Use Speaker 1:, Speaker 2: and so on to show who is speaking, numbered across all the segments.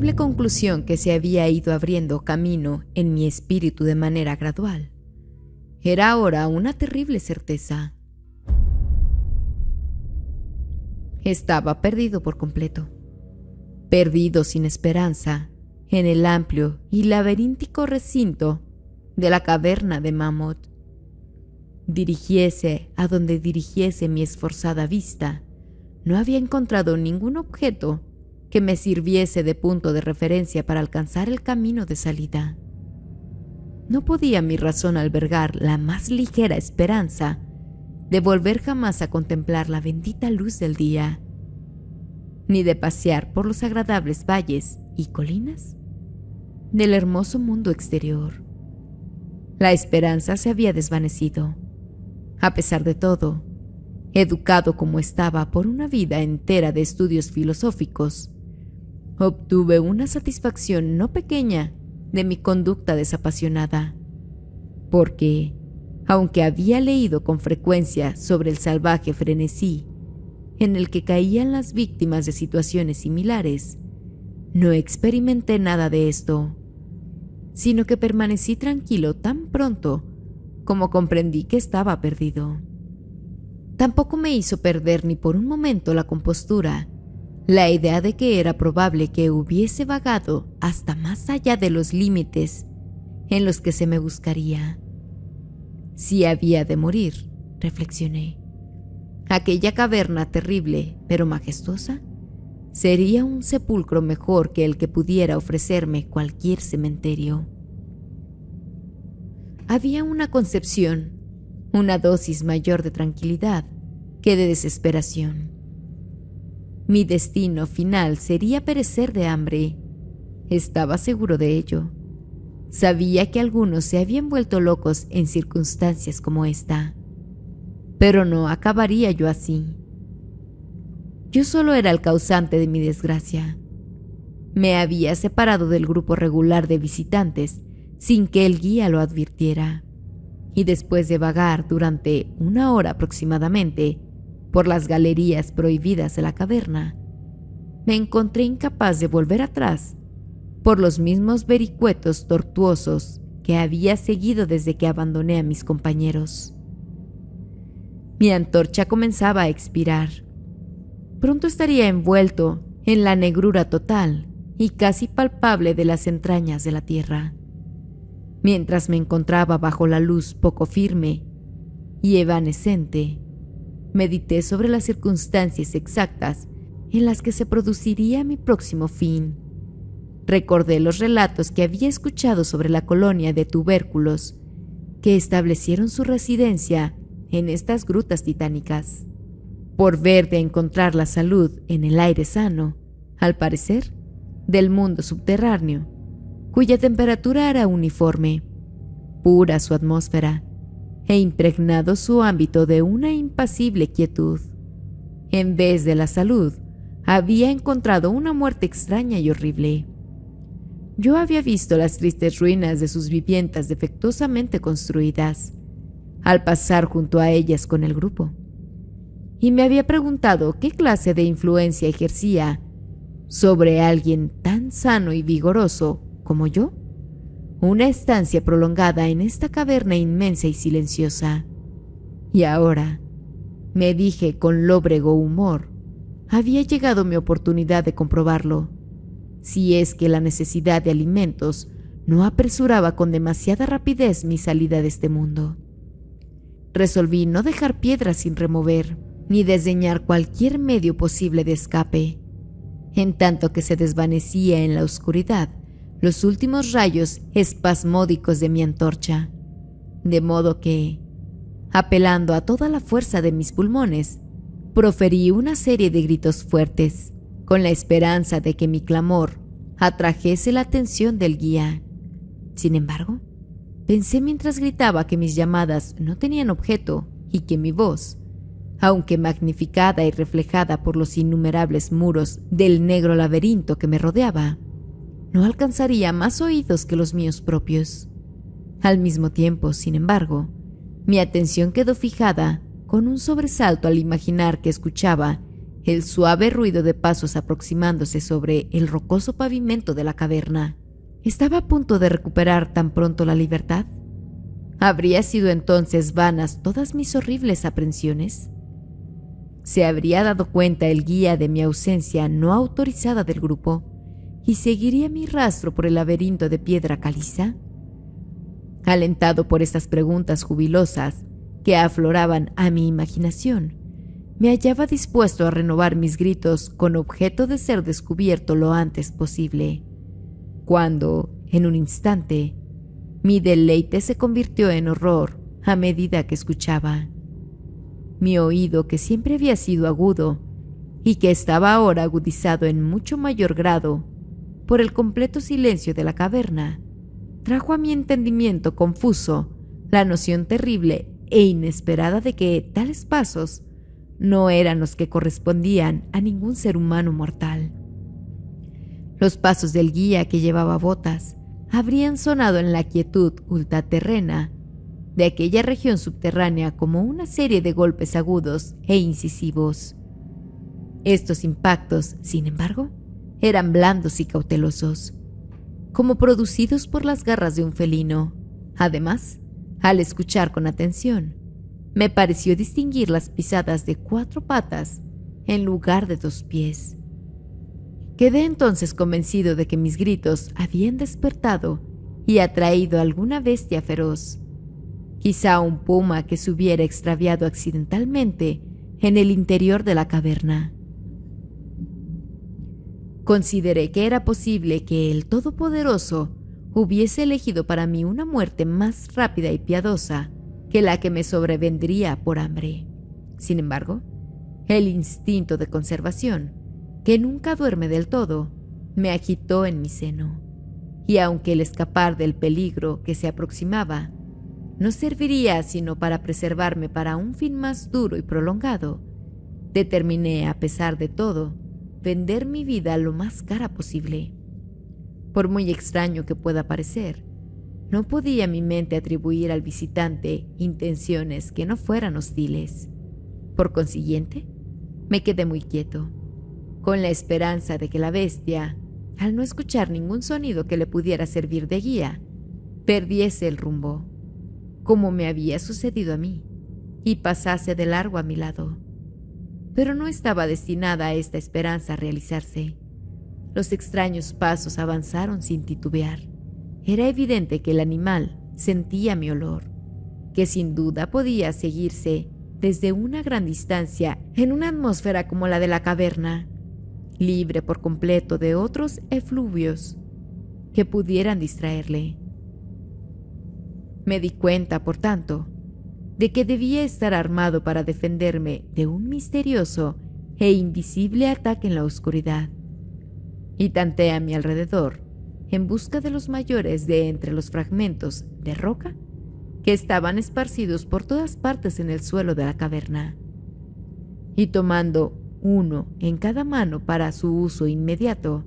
Speaker 1: terrible conclusión que se había ido abriendo camino en mi espíritu de manera gradual era ahora una terrible certeza. Estaba perdido por completo, perdido sin esperanza en el amplio y laberíntico recinto de la caverna de Mammoth. Dirigiese a donde dirigiese mi esforzada vista, no había encontrado ningún objeto que me sirviese de punto de referencia para alcanzar el camino de salida. No podía mi razón albergar la más ligera esperanza de volver jamás a contemplar la bendita luz del día, ni de pasear por los agradables valles y colinas del hermoso mundo exterior. La esperanza se había desvanecido. A pesar de todo, educado como estaba por una vida entera de estudios filosóficos, obtuve una satisfacción no pequeña de mi conducta desapasionada, porque, aunque había leído con frecuencia sobre el salvaje frenesí en el que caían las víctimas de situaciones similares, no experimenté nada de esto, sino que permanecí tranquilo tan pronto como comprendí que estaba perdido. Tampoco me hizo perder ni por un momento la compostura la idea de que era probable que hubiese vagado hasta más allá de los límites en los que se me buscaría. Si había de morir, reflexioné, aquella caverna terrible pero majestuosa sería un sepulcro mejor que el que pudiera ofrecerme cualquier cementerio. Había una concepción, una dosis mayor de tranquilidad que de desesperación. Mi destino final sería perecer de hambre. Estaba seguro de ello. Sabía que algunos se habían vuelto locos en circunstancias como esta, pero no acabaría yo así. Yo solo era el causante de mi desgracia. Me había separado del grupo regular de visitantes sin que el guía lo advirtiera, y después de vagar durante 1 hora aproximadamente por las galerías prohibidas de la caverna, me encontré incapaz de volver atrás por los mismos vericuetos tortuosos que había seguido desde que abandoné a mis compañeros. Mi antorcha comenzaba a expirar. Pronto estaría envuelto en la negrura total y casi palpable de las entrañas de la tierra. Mientras me encontraba bajo la luz poco firme y evanescente, medité sobre las circunstancias exactas en las que se produciría mi próximo fin. Recordé los relatos que había escuchado sobre la colonia de tubérculos que establecieron su residencia en estas grutas titánicas. Por ver de encontrar la salud en el aire sano, al parecer, del mundo subterráneo, cuya temperatura era uniforme, pura su atmósfera, e impregnado su ámbito de una impasible quietud. En vez de la salud, había encontrado una muerte extraña y horrible. Yo había visto las tristes ruinas de sus viviendas defectuosamente construidas, al pasar junto a ellas con el grupo, y me había preguntado qué clase de influencia ejercía sobre alguien tan sano y vigoroso como yo una estancia prolongada en esta caverna inmensa y silenciosa. Y ahora, me dije con lóbrego humor, había llegado mi oportunidad de comprobarlo, si es que la necesidad de alimentos no apresuraba con demasiada rapidez mi salida de este mundo. Resolví no dejar piedra sin remover, ni desdeñar cualquier medio posible de escape. En tanto que se desvanecía en la oscuridad los últimos rayos espasmódicos de mi antorcha, de modo que, apelando a toda la fuerza de mis pulmones, proferí una serie de gritos fuertes, con la esperanza de que mi clamor atrajese la atención del guía. Sin embargo, pensé mientras gritaba que mis llamadas no tenían objeto y que mi voz, aunque magnificada y reflejada por los innumerables muros del negro laberinto que me rodeaba, no alcanzaría más oídos que los míos propios. Al mismo tiempo, sin embargo, mi atención quedó fijada con un sobresalto al imaginar que escuchaba el suave ruido de pasos aproximándose sobre el rocoso pavimento de la caverna. ¿Estaba a punto de recuperar tan pronto la libertad? ¿Habría sido entonces vanas todas mis horribles aprensiones? ¿Se habría dado cuenta el guía de mi ausencia no autorizada del grupo y seguiría mi rastro por el laberinto de piedra caliza? Alentado por estas preguntas jubilosas que afloraban a mi imaginación, me hallaba dispuesto a renovar mis gritos con objeto de ser descubierto lo antes posible, cuando, en un instante, mi deleite se convirtió en horror a medida que escuchaba. Mi oído, que siempre había sido agudo y que estaba ahora agudizado en mucho mayor grado por el completo silencio de la caverna, trajo a mi entendimiento confuso la noción terrible e inesperada de que tales pasos no eran los que correspondían a ningún ser humano mortal. Los pasos del guía, que llevaba botas, habrían sonado en la quietud ultraterrena de aquella región subterránea como una serie de golpes agudos e incisivos. Estos impactos, sin embargo, eran blandos y cautelosos, como producidos por las garras de un felino. Además, al escuchar con atención, me pareció distinguir las pisadas de 4 patas en lugar de 2 pies. Quedé entonces convencido de que mis gritos habían despertado y atraído a alguna bestia feroz, quizá un puma que se hubiera extraviado accidentalmente en el interior de la caverna. Consideré que era posible que el Todopoderoso hubiese elegido para mí una muerte más rápida y piadosa que la que me sobrevendría por hambre. Sin embargo, el instinto de conservación, que nunca duerme del todo, me agitó en mi seno, y aunque el escapar del peligro que se aproximaba no serviría sino para preservarme para un fin más duro y prolongado, determiné, a pesar de todo, vender mi vida lo más cara posible. Por muy extraño que pueda parecer, no podía mi mente atribuir al visitante intenciones que no fueran hostiles. Por consiguiente, me quedé muy quieto, con la esperanza de que la bestia, al no escuchar ningún sonido que le pudiera servir de guía, perdiese el rumbo, como me había sucedido a mí, y pasase de largo a mi lado. Pero no estaba destinada a esta esperanza a realizarse. Los extraños pasos avanzaron sin titubear. Era evidente que el animal sentía mi olor, que sin duda podía seguirse desde una gran distancia en una atmósfera como la de la caverna, libre por completo de otros efluvios que pudieran distraerle. Me di cuenta, por tanto, de que debía estar armado para defenderme de un misterioso e invisible ataque en la oscuridad, y tanteé a mi alrededor en busca de los mayores de entre los fragmentos de roca que estaban esparcidos por todas partes en el suelo de la caverna, y tomando uno en cada mano para su uso inmediato,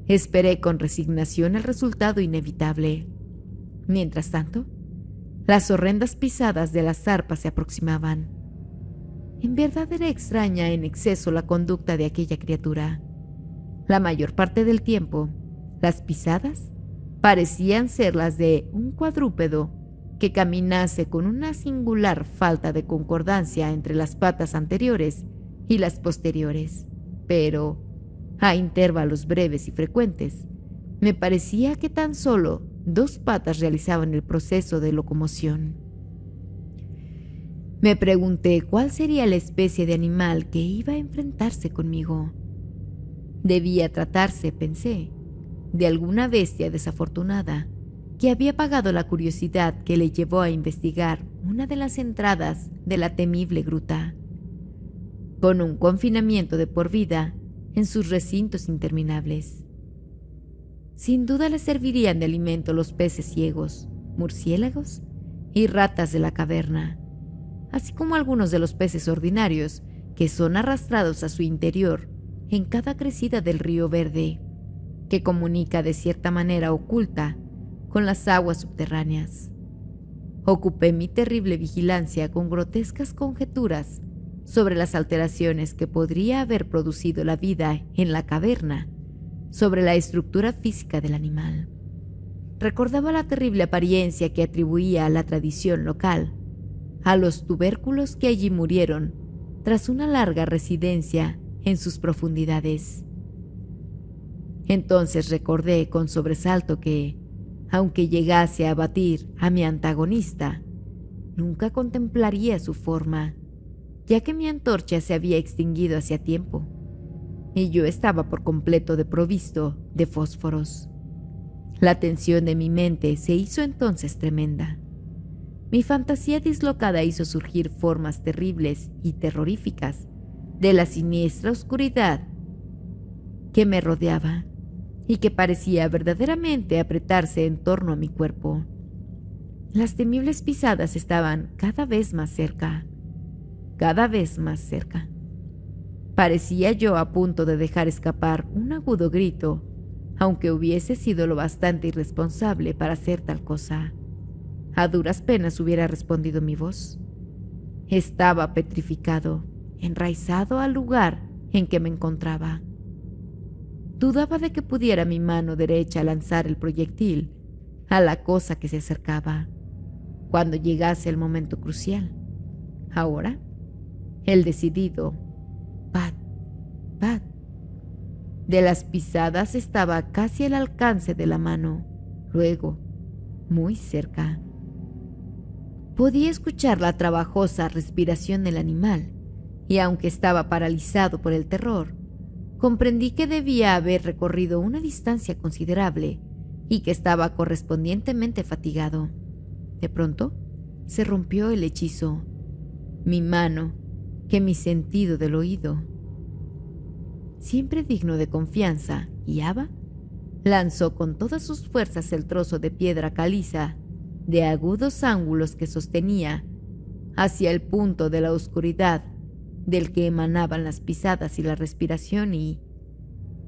Speaker 1: esperé con resignación el resultado inevitable. Mientras tanto, las horrendas pisadas de las zarpas se aproximaban. En verdad era extraña en exceso la conducta de aquella criatura. La mayor parte del tiempo, las pisadas parecían ser las de un cuadrúpedo que caminase con una singular falta de concordancia entre las patas anteriores y las posteriores, pero, a intervalos breves y frecuentes, me parecía que tan solo 2 patas realizaban el proceso de locomoción. Me pregunté cuál sería la especie de animal que iba a enfrentarse conmigo. Debía tratarse, pensé, de alguna bestia desafortunada que había pagado la curiosidad que le llevó a investigar una de las entradas de la temible gruta, con un confinamiento de por vida en sus recintos interminables. Sin duda le servirían de alimento los peces ciegos, murciélagos y ratas de la caverna, así como algunos de los peces ordinarios que son arrastrados a su interior en cada crecida del río Verde, que comunica de cierta manera oculta con las aguas subterráneas. Ocupé mi terrible vigilancia con grotescas conjeturas sobre las alteraciones que podría haber producido la vida en la caverna, sobre la estructura física del animal. Recordaba la terrible apariencia que atribuía a la tradición local a los tubérculos que allí murieron tras una larga residencia en sus profundidades. Entonces recordé con sobresalto que, aunque llegase a abatir a mi antagonista, nunca contemplaría su forma, ya que mi antorcha se había extinguido hacía tiempo, y yo estaba por completo desprovisto de fósforos. La tensión de mi mente se hizo entonces tremenda. Mi fantasía dislocada hizo surgir formas terribles y terroríficas de la siniestra oscuridad que me rodeaba y que parecía verdaderamente apretarse en torno a mi cuerpo. Las temibles pisadas estaban cada vez más cerca, cada vez más cerca. Parecía yo a punto de dejar escapar un agudo grito, aunque hubiese sido lo bastante irresponsable para hacer tal cosa. A duras penas hubiera respondido mi voz. Estaba petrificado, enraizado al lugar en que me encontraba. Dudaba de que pudiera mi mano derecha lanzar el proyectil a la cosa que se acercaba, cuando llegase el momento crucial. Ahora, el decidido pat, pat de las pisadas estaba casi al alcance de la mano, luego, muy cerca. Podía escuchar la trabajosa respiración del animal, y aunque estaba paralizado por el terror, comprendí que debía haber recorrido una distancia considerable y que estaba correspondientemente fatigado. De pronto, se rompió el hechizo. Mi mano, que mi sentido del oído, siempre digno de confianza y haba, lanzó con todas sus fuerzas el trozo de piedra caliza de agudos ángulos que sostenía hacia el punto de la oscuridad del que emanaban las pisadas y la respiración y,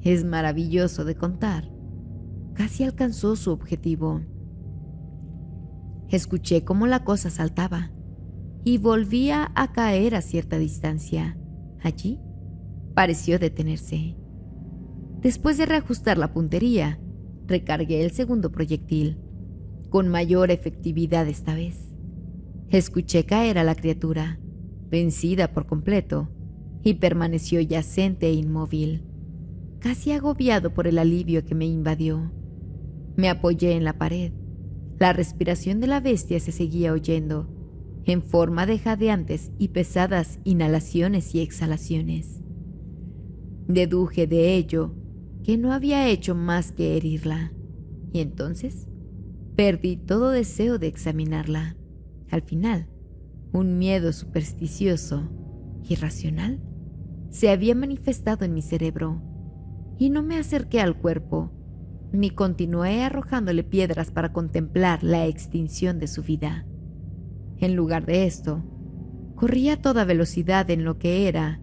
Speaker 1: es maravilloso de contar, casi alcanzó su objetivo. Escuché cómo la cosa saltaba y volvía a caer a cierta distancia. Allí pareció detenerse. Después de reajustar la puntería, recargué el segundo proyectil, con mayor efectividad esta vez. Escuché caer a la criatura, vencida por completo, y permaneció yacente e inmóvil, casi agobiado por el alivio que me invadió. Me apoyé en la pared. La respiración de la bestia se seguía oyendo, en forma de jadeantes y pesadas inhalaciones y exhalaciones. Deduje de ello que no había hecho más que herirla, y entonces perdí todo deseo de examinarla. Al final, un miedo supersticioso, irracional, se había manifestado en mi cerebro, y no me acerqué al cuerpo, ni continué arrojándole piedras para contemplar la extinción de su vida. En lugar de esto, corrí a toda velocidad en lo que era,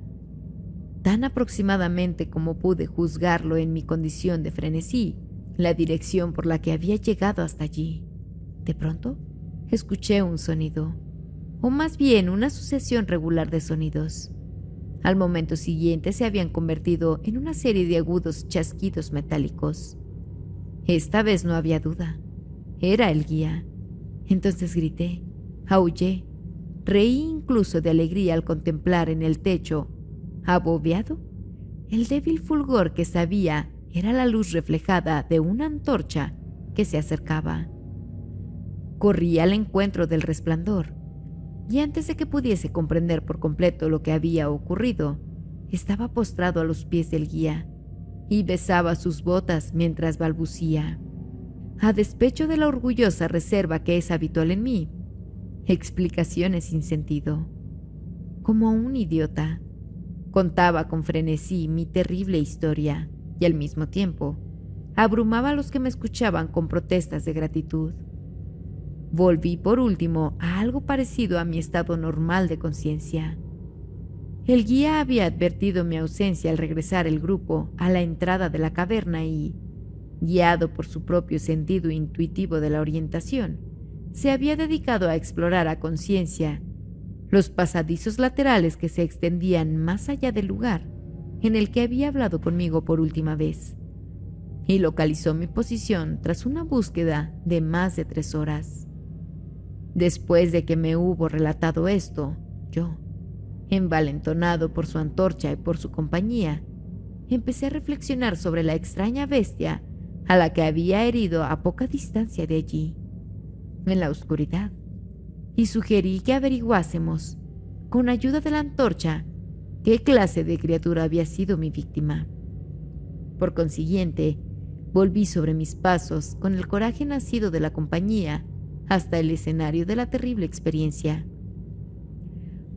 Speaker 1: tan aproximadamente como pude juzgarlo en mi condición de frenesí, la dirección por la que había llegado hasta allí. De pronto, escuché un sonido, o más bien una sucesión regular de sonidos. Al momento siguiente se habían convertido en una serie de agudos chasquidos metálicos. Esta vez no había duda. Era el guía. Entonces grité, aullé, reí incluso de alegría al contemplar en el techo, aboveado, el débil fulgor que sabía era la luz reflejada de una antorcha que se acercaba. Corrí al encuentro del resplandor, y antes de que pudiese comprender por completo lo que había ocurrido, estaba postrado a los pies del guía y besaba sus botas mientras balbucía, a despecho de la orgullosa reserva que es habitual en mí, explicaciones sin sentido. Como un idiota, contaba con frenesí mi terrible historia y al mismo tiempo abrumaba a los que me escuchaban con protestas de gratitud. Volví por último a algo parecido a mi estado normal de conciencia. El guía había advertido mi ausencia al regresar el grupo a la entrada de la caverna y, guiado por su propio sentido intuitivo de la orientación, se había dedicado a explorar a conciencia los pasadizos laterales que se extendían más allá del lugar en el que había hablado conmigo por última vez, y localizó mi posición tras una búsqueda de más de 3 horas. Después de que me hubo relatado esto, yo, envalentonado por su antorcha y por su compañía, empecé a reflexionar sobre la extraña bestia a la que había herido a poca distancia de allí, en la oscuridad, y sugerí que averiguásemos, con ayuda de la antorcha, qué clase de criatura había sido mi víctima. Por consiguiente, volví sobre mis pasos con el coraje nacido de la compañía hasta el escenario de la terrible experiencia.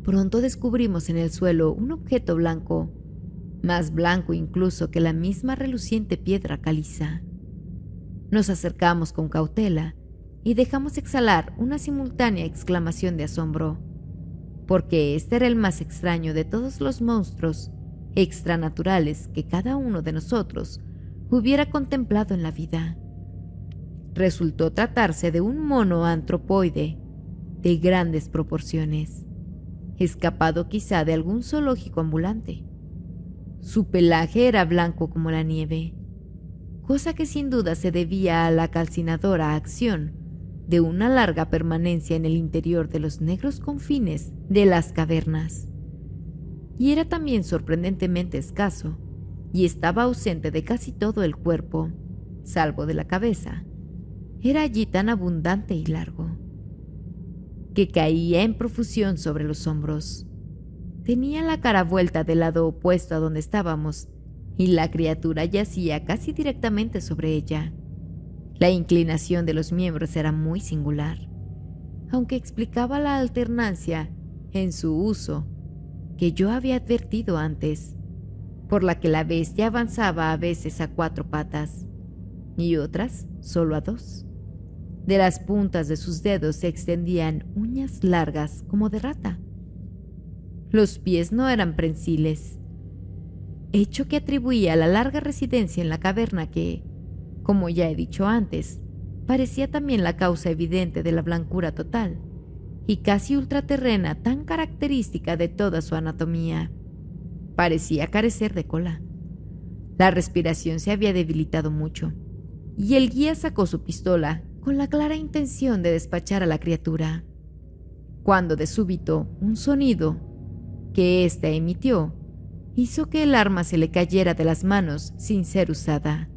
Speaker 1: Pronto descubrimos en el suelo un objeto blanco, más blanco incluso que la misma reluciente piedra caliza. Nos acercamos con cautela y dejamos exhalar una simultánea exclamación de asombro, porque este era el más extraño de todos los monstruos extranaturales que cada uno de nosotros hubiera contemplado en la vida. Resultó tratarse de un mono antropoide de grandes proporciones, escapado quizá de algún zoológico ambulante. Su pelaje era blanco como la nieve, cosa que sin duda se debía a la calcinadora acción de una larga permanencia en el interior de los negros confines de las cavernas. Y era también sorprendentemente escaso, y estaba ausente de casi todo el cuerpo, salvo de la cabeza. Era allí tan abundante y largo, que caía en profusión sobre los hombros. Tenía la cara vuelta del lado opuesto a donde estábamos, y la criatura yacía casi directamente sobre ella. La inclinación de los miembros era muy singular, aunque explicaba la alternancia en su uso que yo había advertido antes, por la que la bestia avanzaba a veces a 4 patas y otras solo a 2. De las puntas de sus dedos se extendían uñas largas como de rata. Los pies no eran prensiles, hecho que atribuía a la larga residencia en la caverna que, como ya he dicho antes, parecía también la causa evidente de la blancura total y casi ultraterrena tan característica de toda su anatomía. Parecía carecer de cola. La respiración se había debilitado mucho, y el guía sacó su pistola con la clara intención de despachar a la criatura, cuando de súbito un sonido que ésta emitió hizo que el arma se le cayera de las manos sin ser usada.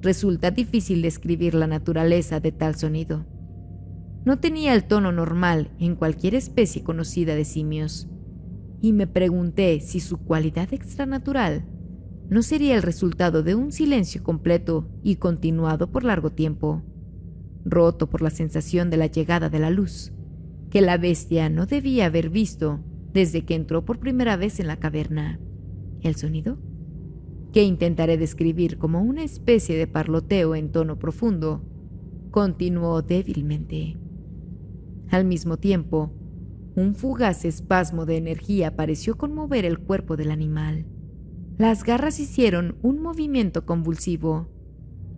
Speaker 1: Resulta difícil describir la naturaleza de tal sonido. No tenía el tono normal en cualquier especie conocida de simios, y me pregunté si su cualidad extranatural no sería el resultado de un silencio completo y continuado por largo tiempo, roto por la sensación de la llegada de la luz, que la bestia no debía haber visto desde que entró por primera vez en la caverna. ¿El sonido? Que intentaré describir como una especie de parloteo en tono profundo, continuó débilmente. Al mismo tiempo, un fugaz espasmo de energía pareció conmover el cuerpo del animal. Las garras hicieron un movimiento convulsivo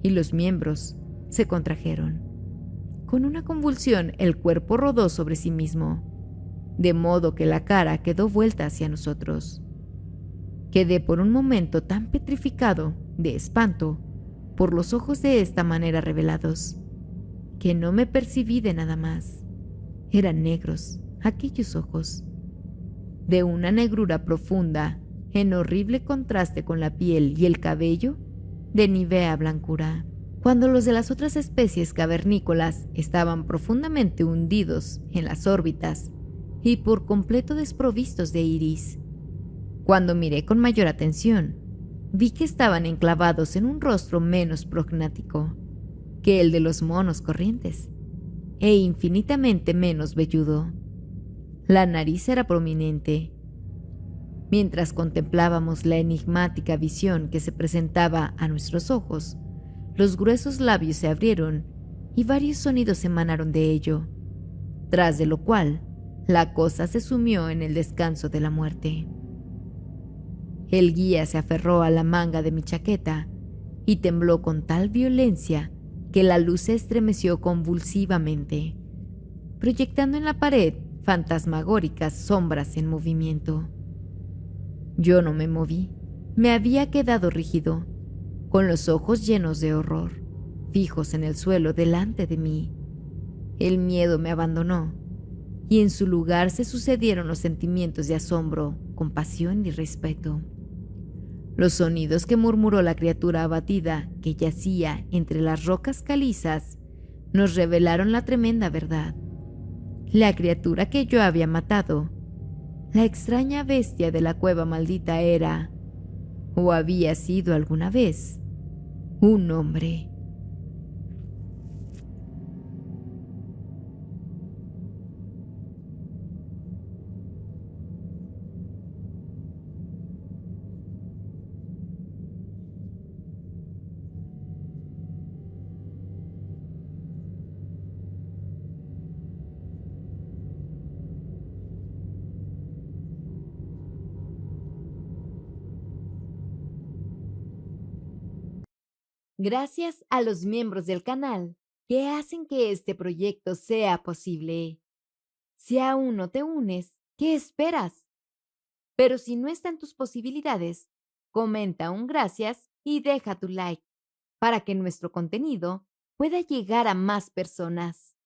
Speaker 1: y los miembros se contrajeron. Con una convulsión, el cuerpo rodó sobre sí mismo, de modo que la cara quedó vuelta hacia nosotros. Quedé por un momento tan petrificado de espanto por los ojos de esta manera revelados, que no me percibí de nada más. Eran negros aquellos ojos, de una negrura profunda, en horrible contraste con la piel y el cabello de nívea blancura, cuando los de las otras especies cavernícolas estaban profundamente hundidos en las órbitas y por completo desprovistos de iris. Cuando miré con mayor atención, vi que estaban enclavados en un rostro menos prognático que el de los monos corrientes, e infinitamente menos velludo. La nariz era prominente. Mientras contemplábamos la enigmática visión que se presentaba a nuestros ojos, los gruesos labios se abrieron y varios sonidos emanaron de ello, tras de lo cual la cosa se sumió en el descanso de la muerte. El guía se aferró a la manga de mi chaqueta y tembló con tal violencia que la luz se estremeció convulsivamente, proyectando en la pared fantasmagóricas sombras en movimiento. Yo no me moví. Me había quedado rígido, con los ojos llenos de horror, fijos en el suelo delante de mí. El miedo me abandonó, y en su lugar se sucedieron los sentimientos de asombro, compasión y respeto. Los sonidos que murmuró la criatura abatida que yacía entre las rocas calizas nos revelaron la tremenda verdad. La criatura que yo había matado, la extraña bestia de la cueva maldita era, o había sido alguna vez, un hombre. Gracias a los miembros del canal que hacen que este proyecto sea posible. Si aún no te unes, ¿qué esperas? Pero si no está en tus posibilidades, comenta un gracias y deja tu like para que nuestro contenido pueda llegar a más personas.